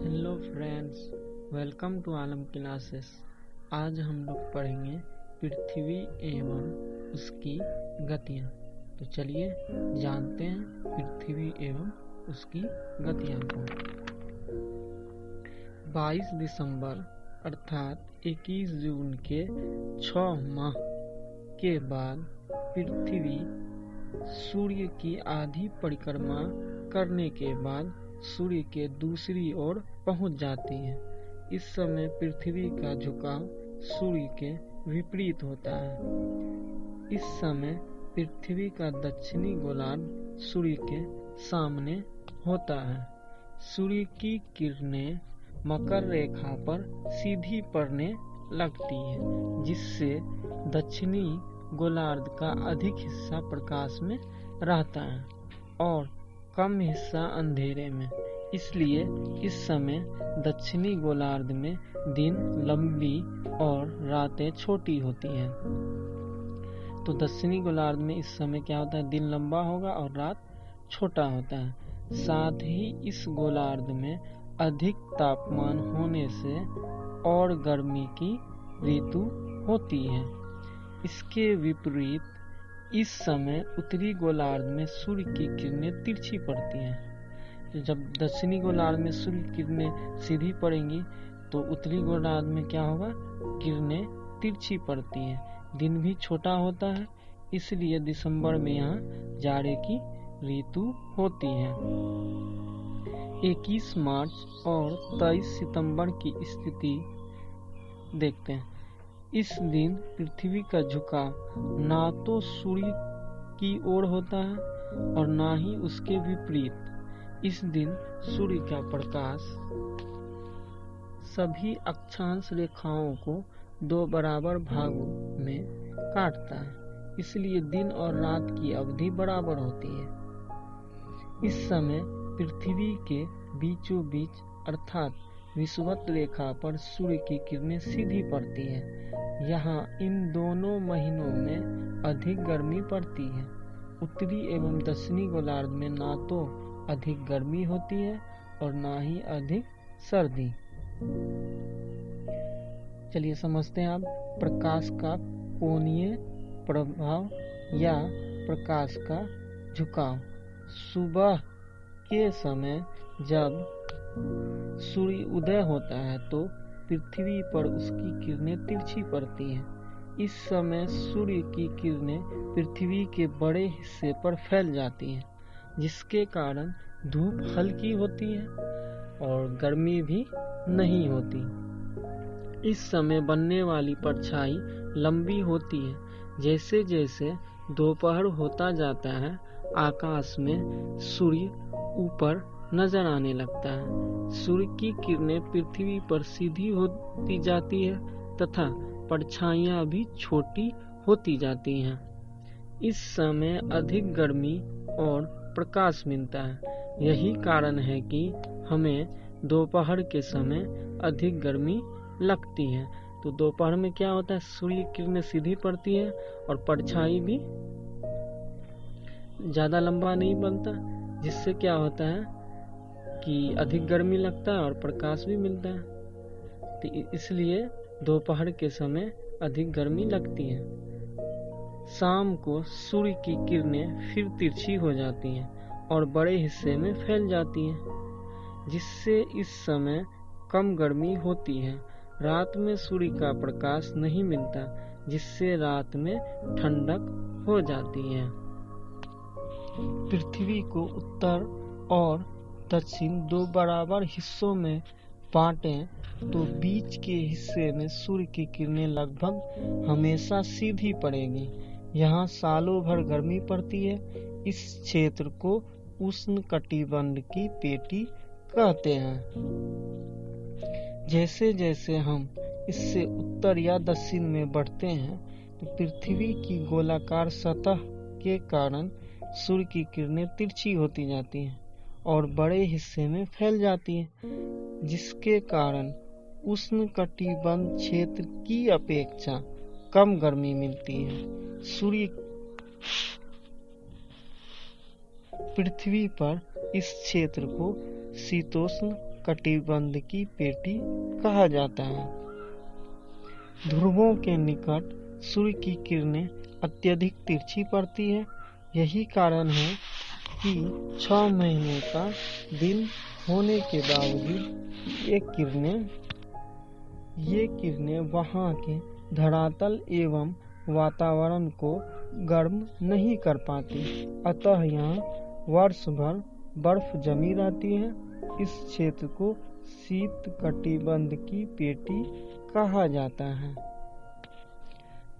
Hello friends, welcome to Alam classes. आज हम लोग पढ़ेंगे पृथ्वी एवं उसकी गतियाँ। तो चलिए जानते हैं पृथ्वी एवं उसकी गतियाँ को। 22 दिसंबर अर्थात 21 जून के 6 माह के बाद पृथ्वी सूर्य की आधी परिक्रमा करने के बाद सूर्य के दूसरी ओर पहुंच जाती है। इस समय पृथ्वी का झुकाव सूर्य के विपरीत होता है। इस समय पृथ्वी का दक्षिणी गोलार्ध सूर्य के सामने होता है। सूर्य की किरणें मकर रेखा पर सीधी पड़ने लगती है, जिससे दक्षिणी गोलार्ध का अधिक हिस्सा प्रकाश में रहता है और कम हिस्सा अंधेरे में। इसलिए इस समय दक्षिणी गोलार्ध में दिन लंबी और रातें छोटी होती हैं। तो दक्षिणी गोलार्ध में इस समय क्या होता है, दिन लंबा होगा और रात छोटा होता है। साथ ही इस गोलार्ध में अधिक तापमान होने से और गर्मी की ऋतु होती है। इसके विपरीत इस समय उत्तरी गोलार्ध में सूर्य की किरणें तिरछी पड़ती हैं। तो जब दक्षिणी गोलार्ध में सूर्य की किरणें सीधी पड़ेंगी तो उत्तरी गोलार्ध में क्या होगा, किरणें तिरछी पड़ती हैं। दिन भी छोटा होता है, इसलिए दिसंबर में यहाँ जाड़े की ऋतु होती है। 21 मार्च और 23 सितंबर की स्थिति देखते हैं। इस दिन पृथ्वी का झुकाव ना तो सूर्य की ओर होता है और ना ही उसके विपरीत। इस दिन सूर्य का प्रकाश सभी अक्षांश रेखाओं को 2 बराबर भागों में काटता है, इसलिए दिन और रात की अवधि बराबर होती है। इस समय पृथ्वी के बीचों बीच अर्थात विषुवत रेखा पर सूर्य की किरणें सीधी पड़ती है। यहाँ इन दोनों महीनों में अधिक गर्मी पड़ती है। उत्तरी एवं दक्षिणी गोलार्ध में ना तो अधिक गर्मी होती है और ना ही अधिक सर्दी। चलिए समझते हैं आप प्रकाश का कोणीय प्रभाव या प्रकाश का झुकाव। सुबह के समय जब सूर्य उदय होता है तो पृथ्वी पर उसकी किरणें तिरछी पड़ती हैं। इस समय सूर्य की किरणें पृथ्वी के बड़े हिस्से पर फैल जाती हैं, जिसके कारण धूप हल्की होती है और गर्मी भी नहीं होती। इस समय बनने वाली परछाई लंबी होती है। जैसे जैसे दोपहर होता जाता है, आकाश में सूर्य ऊपर नजर आने लगता है। सूर्य की किरणें पृथ्वी पर सीधी होती जाती है तथा परछाइयां भी छोटी होती जाती हैं। इस समय अधिक गर्मी और प्रकाश मिलता है। यही कारण है कि हमें दोपहर के समय अधिक गर्मी लगती है। तो दोपहर में क्या होता है, सूर्य की किरणें सीधी पड़ती है और परछाई भी ज्यादा लंबा नहीं बनता, जिससे क्या होता है कि अधिक गर्मी लगता है और प्रकाश भी मिलता है। तो इसलिए दोपहर के समय अधिक गर्मी लगती है। शाम को सूर्य की किरणें फिर तिरछी हो जाती हैं और बड़े हिस्से में फैल जाती हैं, जिससे इस समय कम गर्मी होती है। रात में सूर्य का प्रकाश नहीं मिलता, जिससे रात में ठंडक हो जाती है। पृथ्वी को उत्तर और दक्षिण 2 बराबर हिस्सों में बांटें तो बीच के हिस्से में सूर्य की किरणें लगभग हमेशा सीधी पड़ेगी। यहाँ सालों भर गर्मी पड़ती है। इस क्षेत्र को उष्णकटिबंध की पेटी कहते हैं। जैसे जैसे हम इससे उत्तर या दक्षिण में बढ़ते हैं तो पृथ्वी की गोलाकार सतह के कारण सूर्य की किरणें तिरछी होती जाती हैं और बड़े हिस्से में फैल जाती है, जिसके कारण उष्णकटिबंध क्षेत्र की अपेक्षा कम गर्मी मिलती है। सूर्य पृथ्वी पर इस क्षेत्र को शीतोष्ण कटिबंध की पेटी कहा जाता है। ध्रुवों के निकट सूर्य की किरणें अत्यधिक तिरछी पड़ती है। यही कारण है कि 6 महीने का दिन होने के बावजूद ये किरणें वहाँ के धरातल एवं वातावरण को गर्म नहीं कर पाती, अतः यहाँ वर्ष भर बर्फ जमी रहती है। इस क्षेत्र को शीत कटिबंध की पेटी कहा जाता है।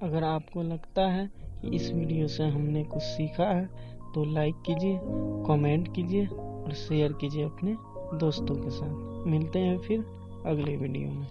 अगर आपको लगता है कि इस वीडियो से हमने कुछ सीखा है तो लाइक कीजिए, कमेंट कीजिए और शेयर कीजिए अपने दोस्तों के साथ। मिलते हैं फिर अगले वीडियो में।